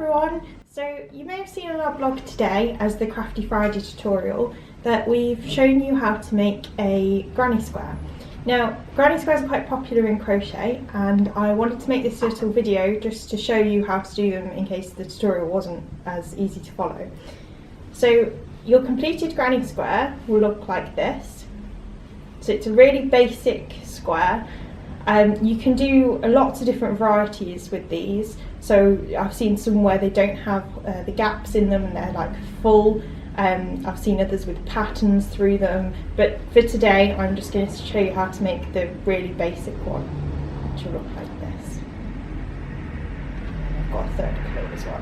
everyone! So you may have seen on our blog today, as the Crafty Friday tutorial, that we've shown you how to make a granny square. Now, granny squares are quite popular in crochet, and I wanted to make this little video just to show you how to do them in case the tutorial wasn't as easy to follow. So your completed granny square will look like this. So it's a really basic square. You can do lots of different varieties with these. So I've seen some where they don't have the gaps in them and they're like full. I've seen others with patterns through them, but for today I'm just going to show you how to make the really basic one, which will look like this. I've got a third coat as well.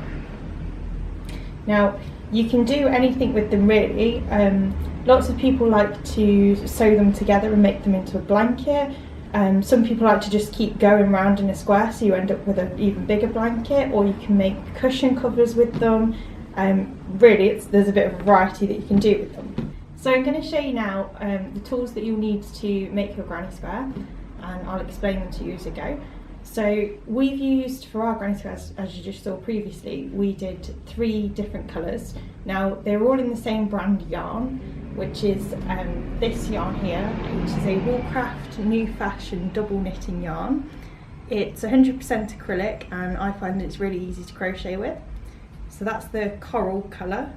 Now you can do anything with them really. Lots of people like to sew them together and make them into a blanket. Some people like to just keep going round in a square, so you end up with an even bigger blanket, or you can make cushion covers with them. Really, there's a bit of a variety that you can do with them. So I'm going to show you now the tools that you'll need to make your granny square, and I'll explain them to you as I go. So we've used, for our granny squares, as you just saw previously, we did 3 different colours. Now they're all in the same brand yarn, which is this yarn here, which is a Woolcraft New Fashion double knitting yarn. It's 100% acrylic, and I find it's really easy to crochet with. So that's the coral colour.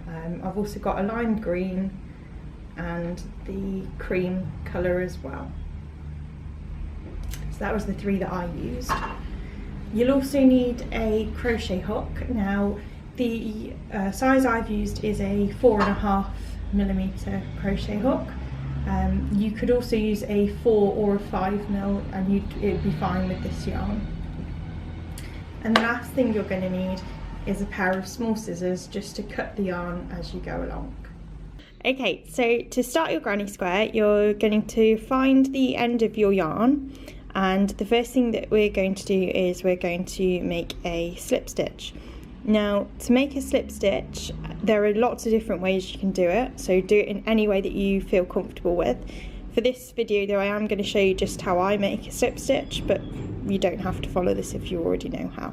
I've also got a lime green and the cream colour as well. So that was the 3 that I used. You'll also need a crochet hook. Now the size I've used is a 4.5mm crochet hook. You could also use a 4 or a 5mm and it would be fine with this yarn. And the last thing you're going to need is a pair of small scissors just to cut the yarn as you go along. Okay, so to start your granny square, you're going to find the end of your yarn, and the first thing that we're going to do is we're going to make a slip stitch. Now, to make a slip stitch, there are lots of different ways you can do it, so do it in any way that you feel comfortable with. For this video though, I am going to show you just how I make a slip stitch, but you don't have to follow this if you already know how.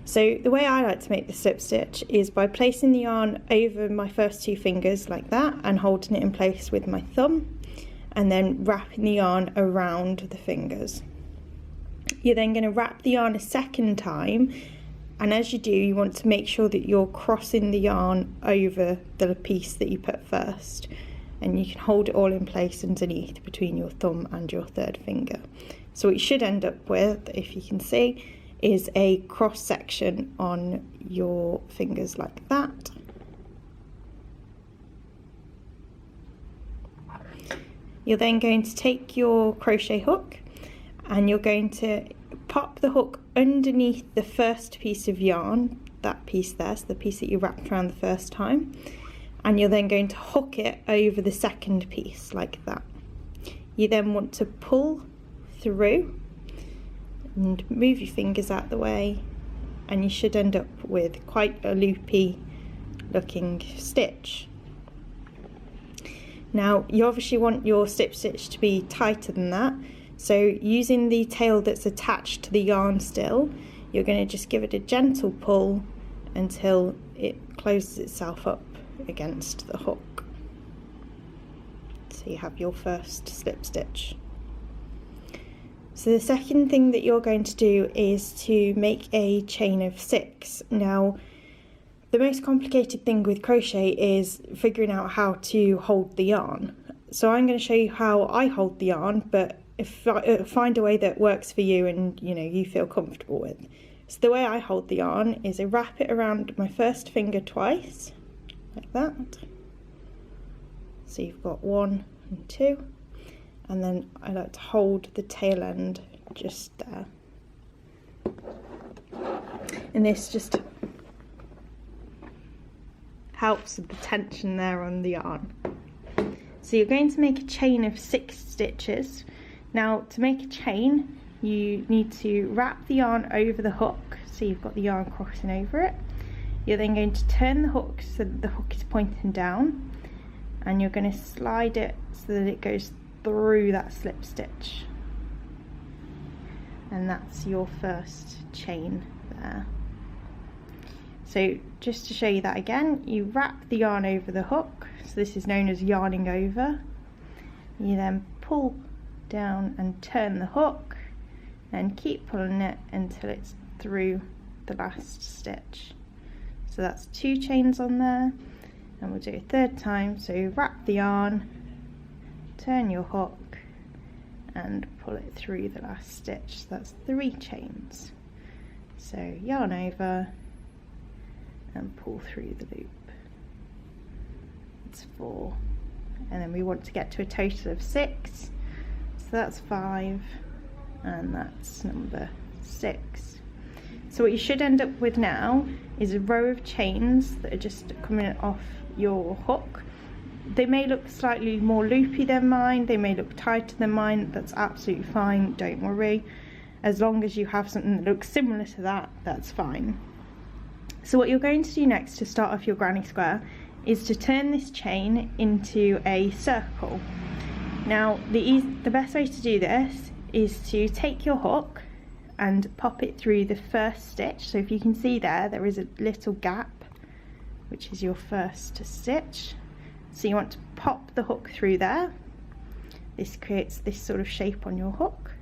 So the way I like to make the slip stitch is by placing the yarn over my first 2 fingers like that and holding it in place with my thumb, and then wrapping the yarn around the fingers. You're then going to wrap the yarn a second time, and as you do, you want to make sure that you're crossing the yarn over the piece that you put first, and you can hold it all in place underneath between your thumb and your 3rd finger. So what you should end up with, if you can see, is a cross section on your fingers like that. You're then going to take your crochet hook and you're going to pop the hook underneath the first piece of yarn, that piece there, so the piece that you wrapped around the first time, and you're then going to hook it over the second piece like that. You then want to pull through and move your fingers out the way, and you should end up with quite a loopy looking stitch. Now you obviously want your slip stitch to be tighter than that, so using the tail that's attached to the yarn still, you're going to just give it a gentle pull until it closes itself up against the hook. So you have your first slip stitch. So the second thing that you're going to do is to make a chain of 6. Now, the most complicated thing with crochet is figuring out how to hold the yarn. So I'm going to show you how I hold the yarn, but find a way that works for you and you feel comfortable with. So the way I hold the yarn is I wrap it around my first finger twice, like that. So you've got 1 and 2. And then I like to hold the tail end just there. And this just helps with the tension there on the yarn. So you're going to make a chain of 6 stitches. Now to make a chain, you need to wrap the yarn over the hook, so you've got the yarn crossing over it. You're then going to turn the hook so that the hook is pointing down, and you're going to slide it so that it goes through that slip stitch, and that's your first chain there. So just to show you that again, you wrap the yarn over the hook, so this is known as yarning over. You then pull down and turn the hook and keep pulling it until it's through the last stitch. So that's 2 chains on there, and we'll do a third time. So wrap the yarn, turn your hook and pull it through the last stitch. So that's 3 chains. So yarn over and pull through the loop. It's 4, and then we want to get to a total of 6, so that's 5, and that's number 6. So what you should end up with now is a row of chains that are just coming off your hook. They may look slightly more loopy than mine, they may look tighter than mine. That's absolutely fine, don't worry. As long as you have something that looks similar to that, that's fine. So what you're going to do next to start off your granny square is to turn this chain into a circle. Now the best way to do this is to take your hook and pop it through the first stitch. So if you can see there is a little gap, which is your first stitch. So you want to pop the hook through there. This creates this sort of shape on your hook.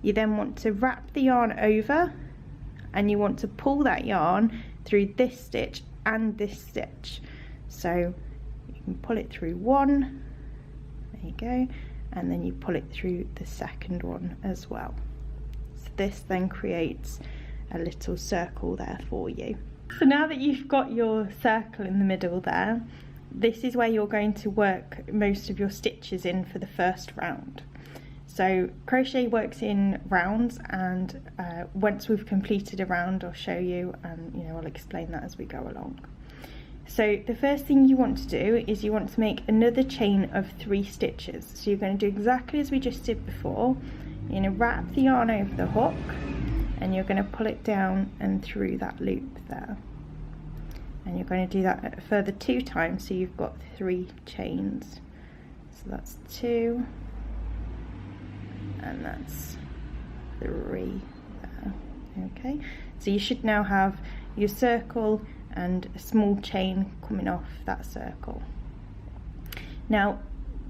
You then want to wrap the yarn over, and you want to pull that yarn through this stitch and this stitch. So you can pull it through one, there you go, and then you pull it through the second one as well. So this then creates a little circle there for you. So now that you've got your circle in the middle there, this is where you're going to work most of your stitches in for the first round. So crochet works in rounds, and once we've completed a round I'll show you, and I'll explain that as we go along. So the first thing you want to do is you want to make another chain of 3 stitches. So you're going to do exactly as we just did before. You're going to wrap the yarn over the hook, and you're going to pull it down and through that loop there. And you're going to do that a further 2 times, so you've got 3 chains. So that's 2, and that's 3 there. Okay, so you should now have your circle and a small chain coming off that circle. Now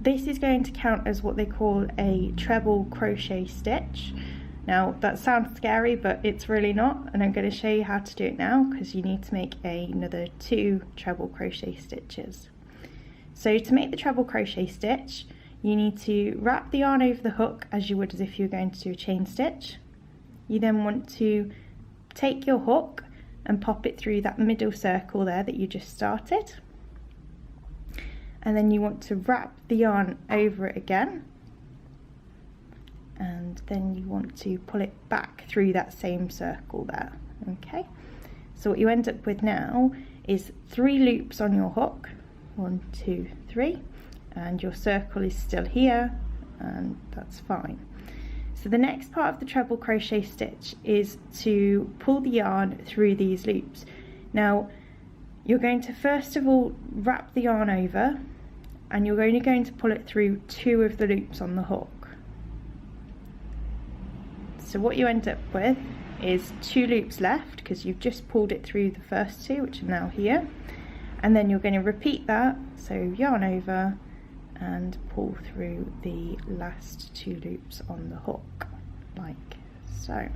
this is going to count as what they call a treble crochet stitch. Now that sounds scary, but it's really not, and I'm going to show you how to do it now, because you need to make another 2 treble crochet stitches. So to make the treble crochet stitch, you need to wrap the yarn over the hook as you would as if you were going to do a chain stitch. You then want to take your hook and pop it through that middle circle there that you just started, and then you want to wrap the yarn over it again, and then you want to pull it back through that same circle there. Okay, so what you end up with now is 3 loops on your hook, 1, 2, 3, and your circle is still here, and that's fine. So the next part of the treble crochet stitch is to pull the yarn through these loops. Now you're going to first of all wrap the yarn over, and you're only going to pull it through 2 of the loops on the hook. So what you end up with is 2 loops left, because you've just pulled it through the first 2, which are now here, and then you're going to repeat that. So yarn over and pull through the last 2 loops on the hook, like so.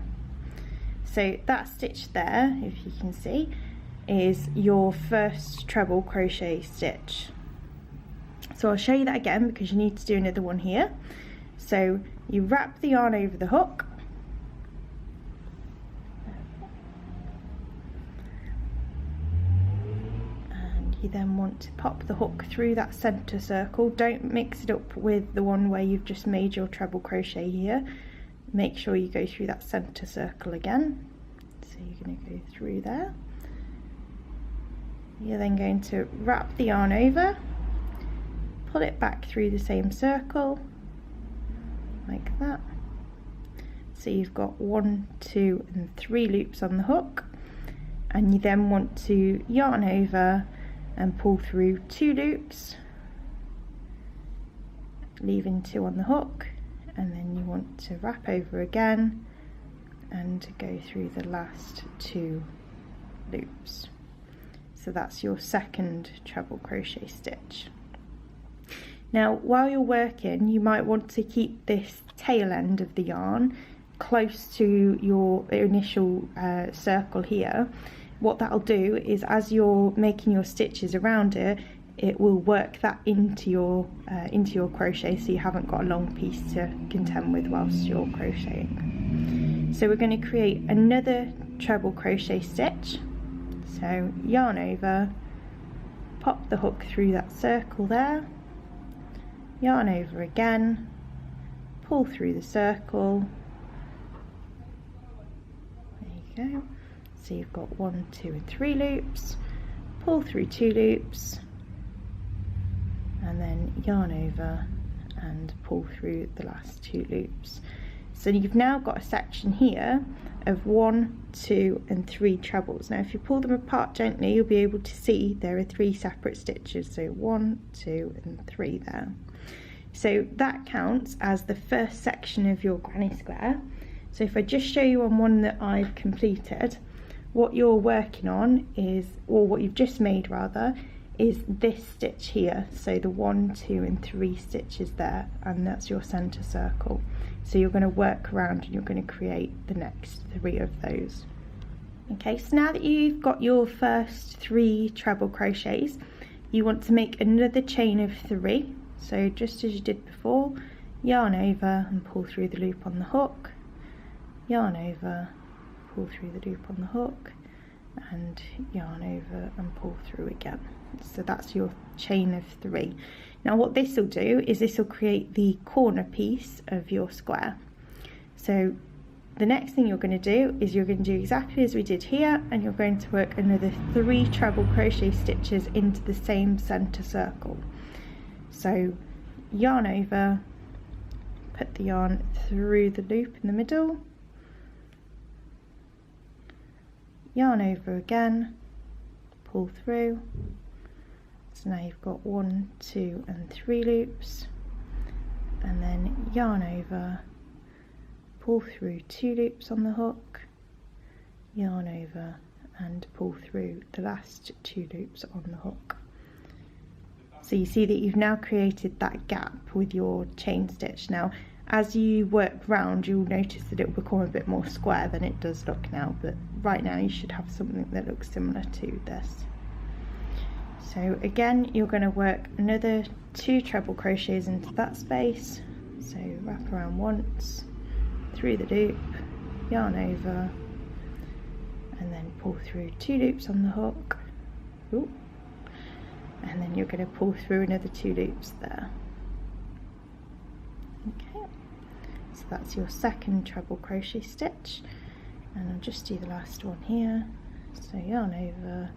So that stitch there, if you can see, is your first treble crochet stitch. So I'll show you that again, because you need to do another one here. So you wrap the yarn over the hook, you then want to pop the hook through that center circle. Don't mix it up with the one where you've just made your treble crochet here. Make sure you go through that center circle again. So you're going to go through there. You're then going to wrap the yarn over, pull it back through the same circle, like that. So you've got 1, 2, and 3 loops on the hook, and you then want to yarn over and pull through 2 loops, leaving 2 on the hook, and then you want to wrap over again and go through the last 2 loops. So that's your second treble crochet stitch. Now while you're working, you might want to keep this tail end of the yarn close to your initial circle here. What that'll do is, as you're making your stitches around it, it will work that into your crochet, so you haven't got a long piece to contend with whilst you're crocheting. So we're going to create another treble crochet stitch. So yarn over, pop the hook through that circle there, yarn over again, pull through the circle. There you go. So you've got 1, 2 and 3 loops, pull through 2 loops, and then yarn over and pull through the last 2 loops. So you've now got a section here of 1, 2 and 3 trebles. Now if you pull them apart gently, you'll be able to see there are 3 separate stitches, so 1, 2 and 3 there. So that counts as the first section of your granny square. So if I just show you on one that I've completed, what you're working on is, or what you've just made rather, is this stitch here. So the 1, 2 and 3 stitches there, and that's your center circle. So you're going to work around and you're going to create the next 3 of those. Okay, so now that you've got your first 3 treble crochets, you want to make another chain of 3. So just as you did before, yarn over and pull through the loop on the hook, yarn over, pull through the loop on the hook, and yarn over and pull through again. So that's your chain of 3. Now what this will do is this will create the corner piece of your square. So the next thing you're going to do is you're going to do exactly as we did here, and you're going to work another 3 treble crochet stitches into the same center circle. So yarn over, put the yarn through the loop in the middle, yarn over again, pull through. So now you've got 1, 2 and 3 loops, and then yarn over, pull through 2 loops on the hook, yarn over and pull through the last 2 loops on the hook. So you see that you've now created that gap with your chain stitch. Now as you work round, you'll notice that it will become a bit more square than it does look now, but right now you should have something that looks similar to this. So again, you're going to work another 2 treble crochets into that space. So wrap around once, through the loop, yarn over, and then pull through 2 loops on the hook. Ooh. And then you're going to pull through another 2 loops there. Okay, so that's your second treble crochet stitch, and I'll just do the last one here. So yarn over,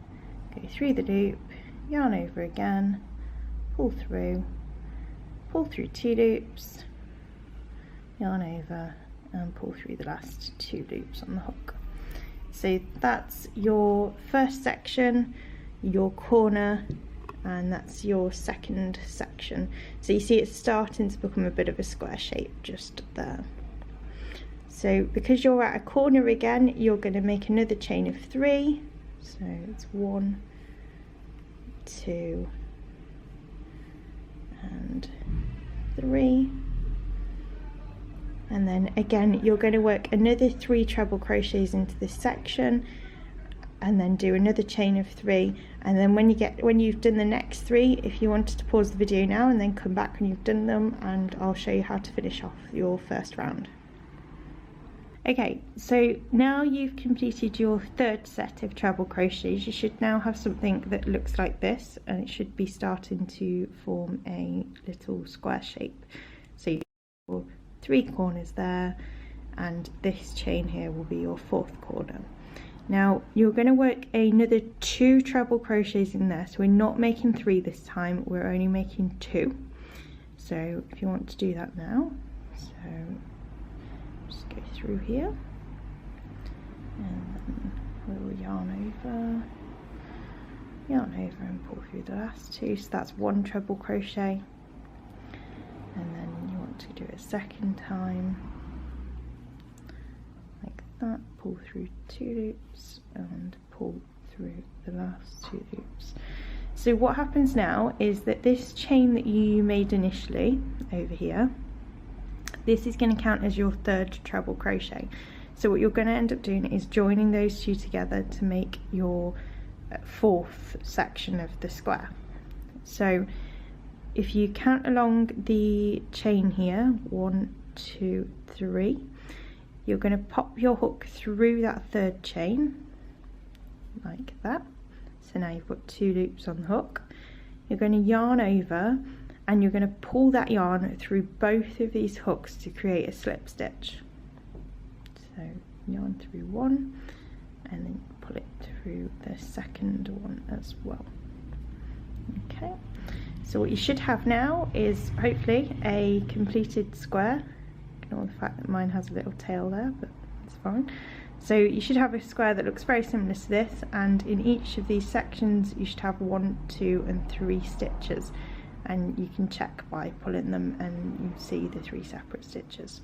go through the loop, yarn over again, pull through 2 loops, yarn over and pull through the last 2 loops on the hook. So that's your first section, your corner, and that's your second section. So you see it's starting to become a bit of a square shape just there. So because you're at a corner again, you're going to make another chain of 3. So it's 1, 2 and 3, and then again you're going to work another 3 treble crochets into this section, and then do another chain of 3, and then when you've done the next 3, if you wanted to pause the video now and then come back when you've done them, and I'll show you how to finish off your first round. Okay, so now you've completed your third set of treble crochets, you should now have something that looks like this, and it should be starting to form a little square shape. So you have 3 corners there, and this chain here will be your 4th corner. Now you're going to work another 2 treble crochets in there, so we're not making 3 this time, we're only making 2. So if you want to do that now, so just go through here, and then we'll yarn over and pull through the last 2, so that's 1 treble crochet, and then you want to do it a second time like that, pull through 2 loops and pull last 2 loops. So what happens now is that this chain that you made initially over here, this is going to count as your 3rd treble crochet. So what you're going to end up doing is joining those 2 together to make your 4th section of the square. So if you count along the chain here, 1, 2, 3, you're going to pop your hook through that 3rd chain like that. So now you've got 2 loops on the hook. You're going to yarn over and you're going to pull that yarn through both of these hooks to create a slip stitch. So yarn through one and then pull it through the 2nd one as well. Okay, so what you should have now is hopefully a completed square. Ignore the fact that mine has a little tail there, but it's fine. So you should have a square that looks very similar to this, and in each of these sections you should have 1, 2 and 3 stitches, and you can check by pulling them and you see the 3 separate stitches.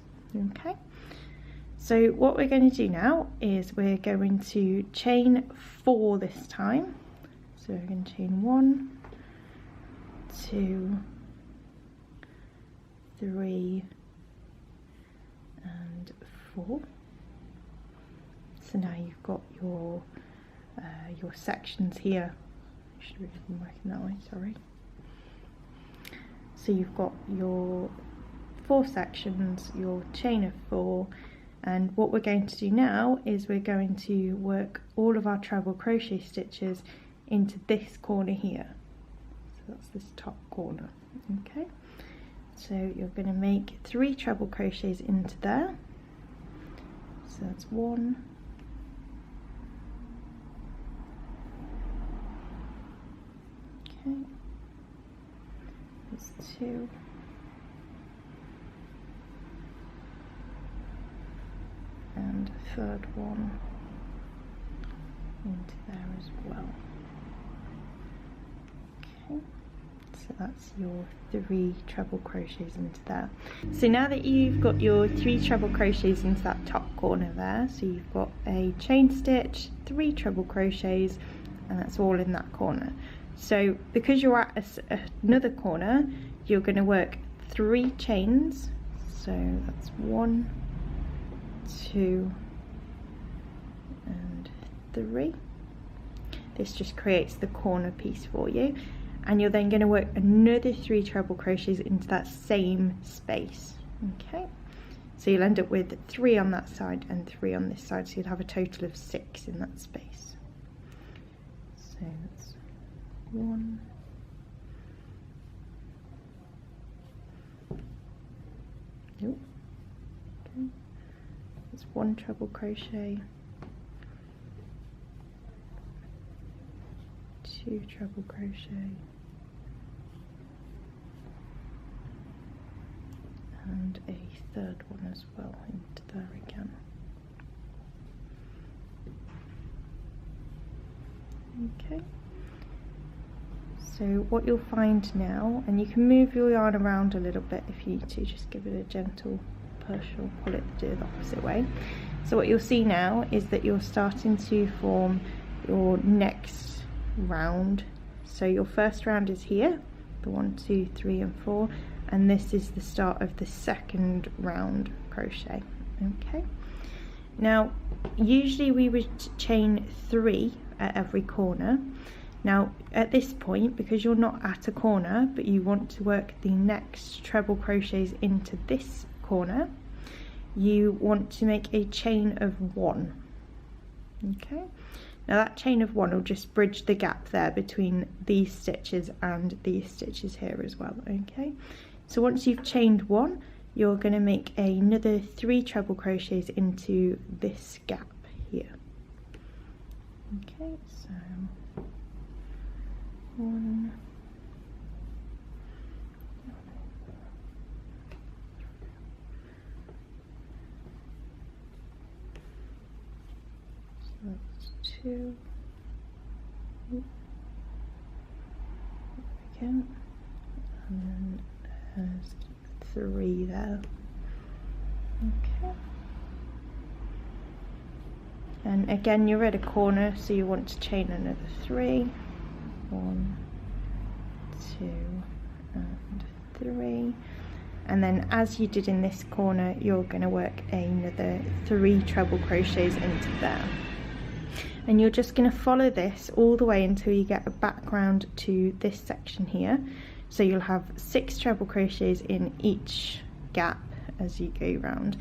Okay, so what we're going to do now is we're going to chain 4 this time. So we're going to chain 1, 2, 3 and 4. So now you've got your sections here. I should have been working that way, sorry. So you've got your 4 sections, your chain of 4, and what we're going to do now is we're going to work all of our treble crochet stitches into this corner here. So that's this top corner. Okay, so you're going to make 3 treble crochets into there. So that's 1, okay, there's 2, and a 3rd one into there as well. Okay, so that's your 3 treble crochets into there. So now that you've got your 3 treble crochets into that top corner there, so you've got a chain stitch, 3 treble crochets, and that's all in that corner. So because you're at another corner, you're going to work 3 chains. So that's 1, 2 and 3. This just creates the corner piece for you, and you're then going to work another 3 treble crochets into that same space. Okay, so you'll end up with 3 on that side and 3 on this side, so you'll have a total of 6 in that space. So that's 1, 2, okay, it's 1 treble crochet, 2 treble crochet, and a 3rd one as well into there again. Okay, so what you'll find now, and you can move your yarn around a little bit if you need to, just give it a gentle push or pull it to do the opposite way. So what you'll see now is that you're starting to form your next round. So your first round is here, the 1, 2, 3 and 4, and this is the start of the 2nd round crochet. Okay, now usually we would chain 3 at every corner. Now at this point, because you're not at a corner but you want to work the next treble crochets into this corner, you want to make a chain of 1. Okay, now that chain of 1 will just bridge the gap there between these stitches and these stitches here as well. Okay, so once you've chained 1, you're going to make another 3 treble crochets into this gap here. Okay, so 1, so that's 2, again, and then there's 3 there. Okay, And again, you're at a corner, so you want to chain another 3, 1, 2 and 3, and then as you did in this corner, you're going to work another 3 treble crochets into there, and you're just going to follow this all the way until you get a background to this section here. So you'll have 6 treble crochets in each gap as you go round.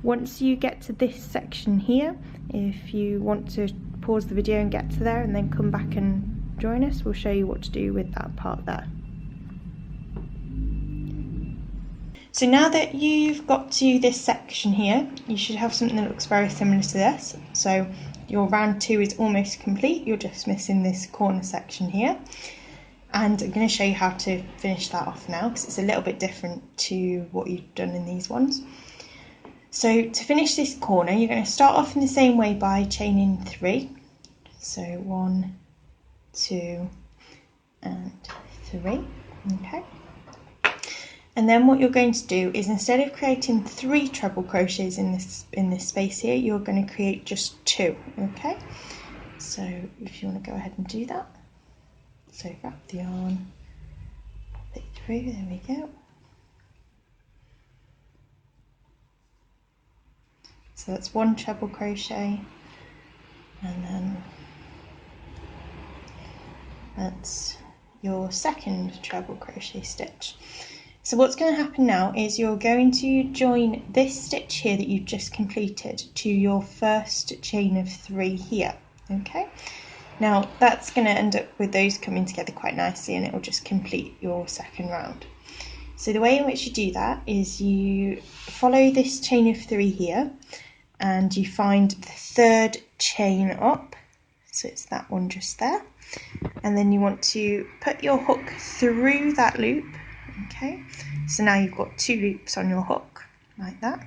Once you get to this section here, if you want to pause the video and get to there and then come back and join us, we'll show you what to do with that part there. So now that you've got to this section here, you should have something that looks very similar to this. So your round 2 is almost complete, you're just missing this corner section here. And I'm going to show you how to finish that off now, because it's a little bit different to what you've done in these ones. So to finish this corner, you're going to start off in the same way by chaining 3. So 1, 2 and 3, okay. And then what you're going to do is, instead of creating 3 treble crochets in this space here, you're going to create just 2, okay. So if you want to go ahead and do that, so wrap the yarn, pop it through, there we go. So that's 1 treble crochet, and then that's your second treble crochet stitch. So what's going to happen now is you're going to join this stitch here that you've just completed to your first chain of 3 here, okay? Now that's going to end up with those coming together quite nicely, and it will just complete your second round. So the way in which you do that is you follow this chain of 3 here, and you find the 3rd chain up, so it's that one just there, and then you want to put your hook through that loop, okay, so now you've got 2 loops on your hook, like that.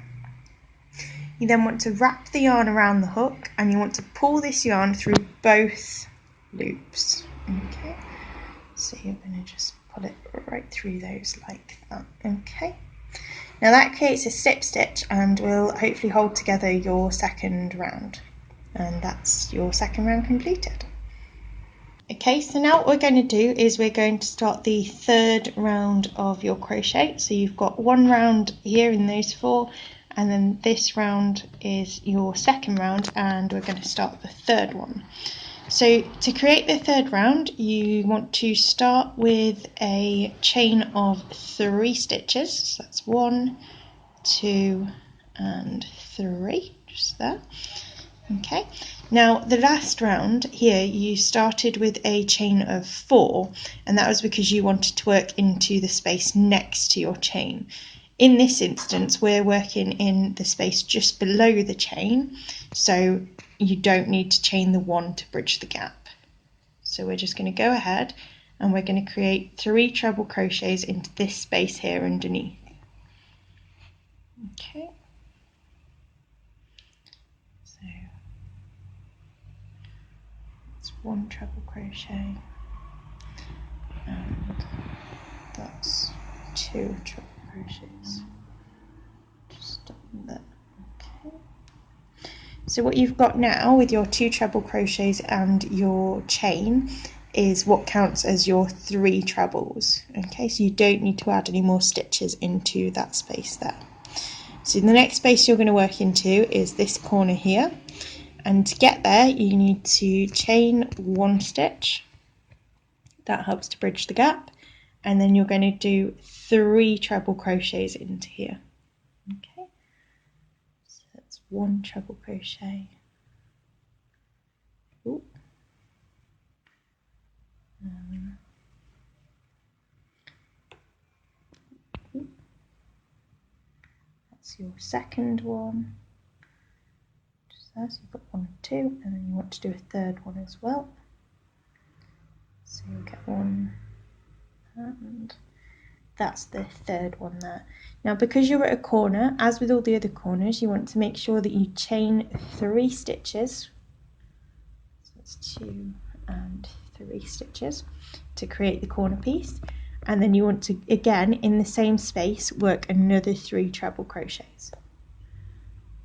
You then want to wrap the yarn around the hook, and you want to pull this yarn through both loops, okay, so you're going to just pull it right through those like that, okay. Now that creates a slip stitch and will hopefully hold together your second round, and that's your second round completed. Okay, so now what we're going to do is we're going to start the 3rd round of your crochet. So you've got 1 round here in those 4, and then this round is your second round, and we're going to start the 3rd one. So to create the 3rd round, you want to start with a chain of 3 stitches. So that's 1, 2 and 3, just there. Okay, now the last round here you started with a chain of 4, and that was because you wanted to work into the space next to your chain. In this instance, we're working in the space just below the chain, so you don't need to chain the 1 to bridge the gap. So we're just going to go ahead and we're going to create 3 treble crochets into this space here underneath. Okay. So it's 1 treble crochet, and that's 2 treble crochets just on there. Okay. So what you've got now with your 2 treble crochets and your chain is what counts as your 3 trebles. Okay, so you don't need to add any more stitches into that space there. So the next space you're going to work into is this corner here, and to get there you need to chain 1 stitch. That helps to bridge the gap, and then you're going to do 3 treble crochets into here. Okay, so that's 1 treble crochet. Ooh. That's your second one. Just there, so you've got 1 and 2, and then you want to do a 3rd one as well. So you'll get 1, and that's the 3rd one there. Now because you're at a corner, as with all the other corners, you want to make sure that you chain 3 stitches. So it's 2 and 3 stitches to create the corner piece, and then you want to, again in the same space, work another 3 treble crochets.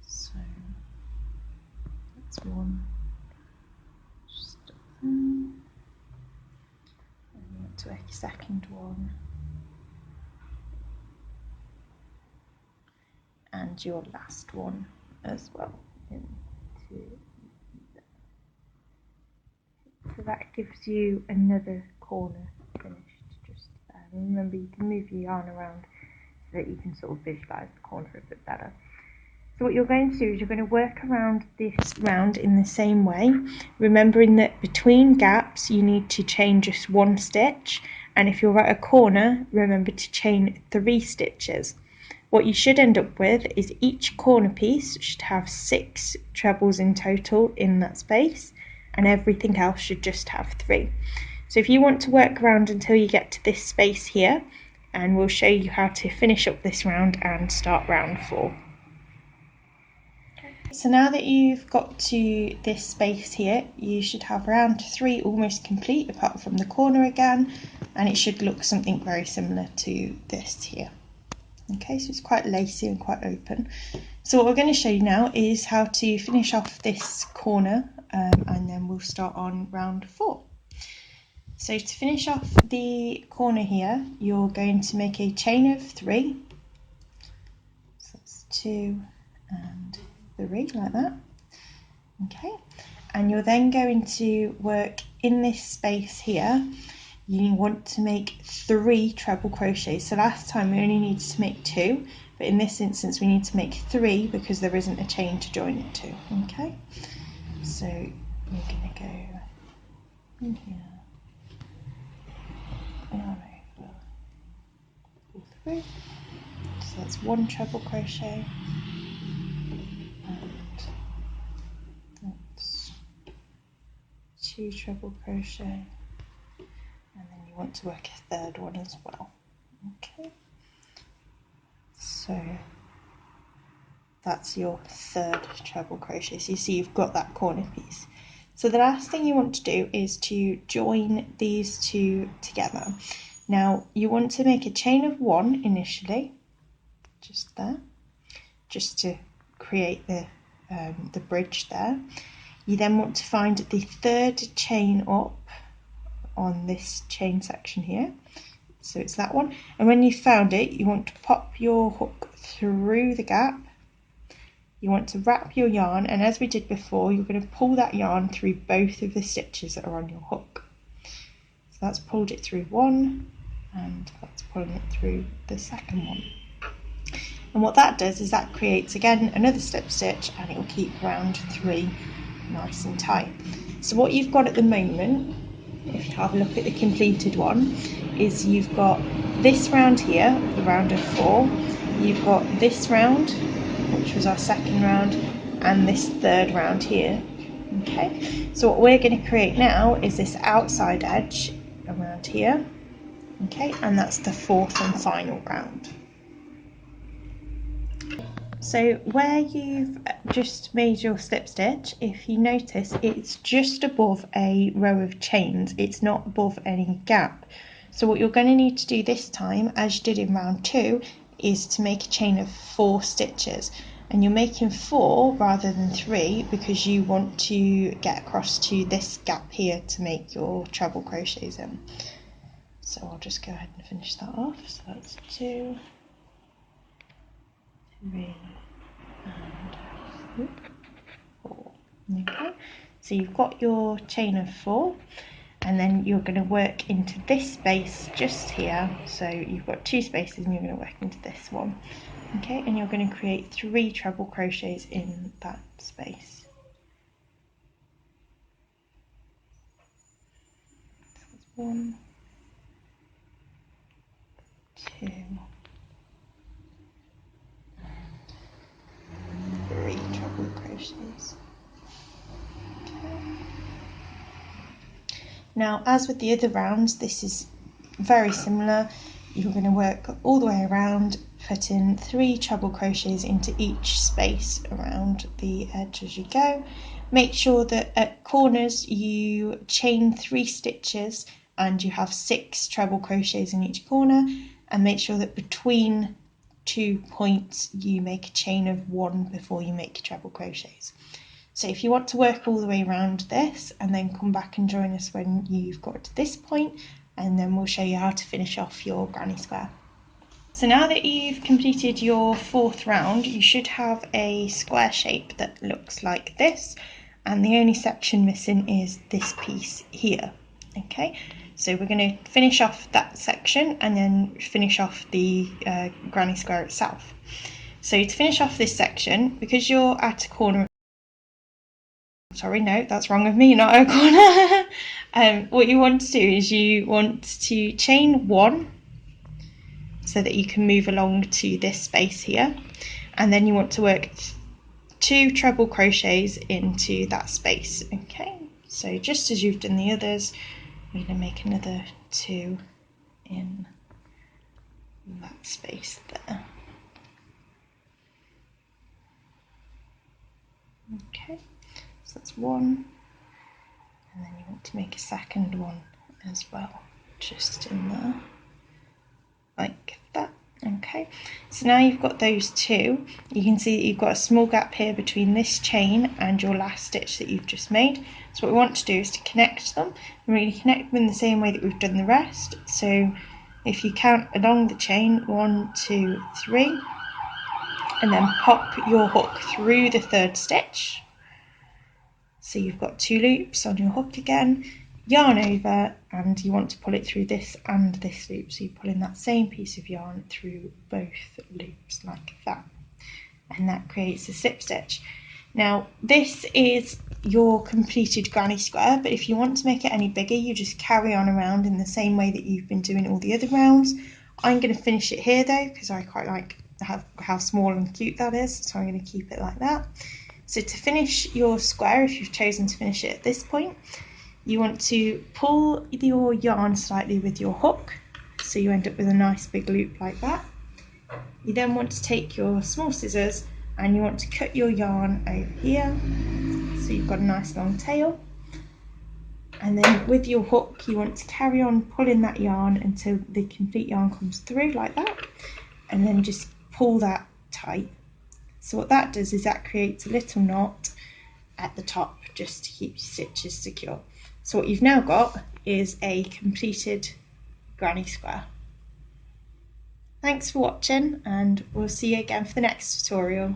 So that's one, just and you want to work your second one, and your last one as well into there. So that gives you another corner finished just there. And remember, you can move your yarn around so that you can sort of visualise the corner a bit better. So what you're going to do is you're going to work around this round in the same way, remembering that between gaps you need to chain just one stitch, and if you're at a corner, remember to chain 3 stitches. What you should end up with is each corner piece should have 6 trebles in total in that space, and everything else should just have 3. So if you want to work around until you get to this space here, and we'll show you how to finish up this round and start round 4. So now that you've got to this space here, you should have round 3 almost complete apart from the corner again, and it should look something very similar to this here. Okay, so it's quite lacy and quite open. So what we're going to show you now is how to finish off this corner, and then we'll start on round 4. So to finish off the corner here, you're going to make a chain of 3. So that's 2 and 3 like that. Okay, and you're then going to work in this space here. You want to make 3 treble crochets. So last time we only needed to make 2, but in this instance we need to make 3 because there isn't a chain to join it to. Okay, so you're going to go in here, yarn over, pull through. So that's 1 treble crochet, and that's 2 treble crochet, and then you want to work a 3rd one as well. Okay, so that's your 3rd treble crochet. So you see you've got that corner piece. So the last thing you want to do is to join these 2 together. Now you want to make a chain of 1 initially, just there, just to create the bridge there. You then want to find the 3rd chain up on this chain section here, so it's that one, and when you've found it you want to pop your hook through the gap. You want to wrap your yarn, and as we did before, you're going to pull that yarn through both of the stitches that are on your hook. So that's pulled it through 1, and that's pulling it through the second one. And what that does is that creates again another slip stitch, and it will keep round 3 nice and tight. So what you've got at the moment, if you have a look at the completed one, is you've got this round here, the round of 4, you've got this round, which was our second round, and this 3rd round here. Okay, so what we're going to create now is this outside edge around here. Okay, and that's the 4th and final round. So where you've just made your slip stitch, if you notice, it's just above a row of chains, it's not above any gap. So what you're going to need to do this time, as you did in round 2, is to make a chain of 4 stitches, and you're making 4 rather than 3 because you want to get across to this gap here to make your treble crochets in. So I'll just go ahead and finish that off. So that's 2, 3 and 4. Okay, so you've got your chain of 4, and then you're going to work into this space just here. So you've got 2 spaces and you're going to work into this one. Okay, and you're going to create 3 treble crochets in that space. So that's 1, 2, 3 treble crochets. Okay. Now, as with the other rounds, this is very similar. You're going to work all the way around, put in 3 treble crochets into each space around the edge as you go. Make sure that at corners you chain 3 stitches and you have 6 treble crochets in each corner, and make sure that between 2 points you make a chain of 1 before you make your treble crochets. So if you want to work all the way around this and then come back and join us when you've got to this point, and then we'll show you how to finish off your granny square. So now that you've completed your 4th round, you should have a square shape that looks like this, and the only section missing is this piece here. Okay, so we're going to finish off that section and then finish off the granny square itself. So to finish off this section, because you're at a corner, sorry, no, that's wrong of me, not at a corner. What you want to do is you want to chain 1 so that you can move along to this space here, and then you want to work 2 treble crochets into that space. Okay, so just as you've done the others, we're going to make another 2 in that space there. Okay, so that's 1, and then you want to make a second one as well, just in there, like that. Okay, so now you've got those 2, you can see that you've got a small gap here between this chain and your last stitch that you've just made. So what we want to do is to connect them, and we're going to connect them in the same way that we've done the rest. So if you count along the chain, 1, 2, 3, and then pop your hook through the 3rd stitch. So you've got 2 loops on your hook again, yarn over, and you want to pull it through this and this loop. So you pull in that same piece of yarn through both loops like that, and that creates a slip stitch. Now this is your completed granny square, but if you want to make it any bigger, you just carry on around in the same way that you've been doing all the other rounds. I'm going to finish it here though, because I quite like how small and cute that is, so I'm going to keep it like that. So to finish your square, if you've chosen to finish it at this point, you want to pull your yarn slightly with your hook, so you end up with a nice big loop like that. You then want to take your small scissors and you want to cut your yarn over here, so you've got a nice long tail. And then with your hook, you want to carry on pulling that yarn until the complete yarn comes through like that, and then just pull that tight. So what that does is that creates a little knot at the top just to keep your stitches secure. So what you've now got is a completed granny square. Thanks for watching, and we'll see you again for the next tutorial.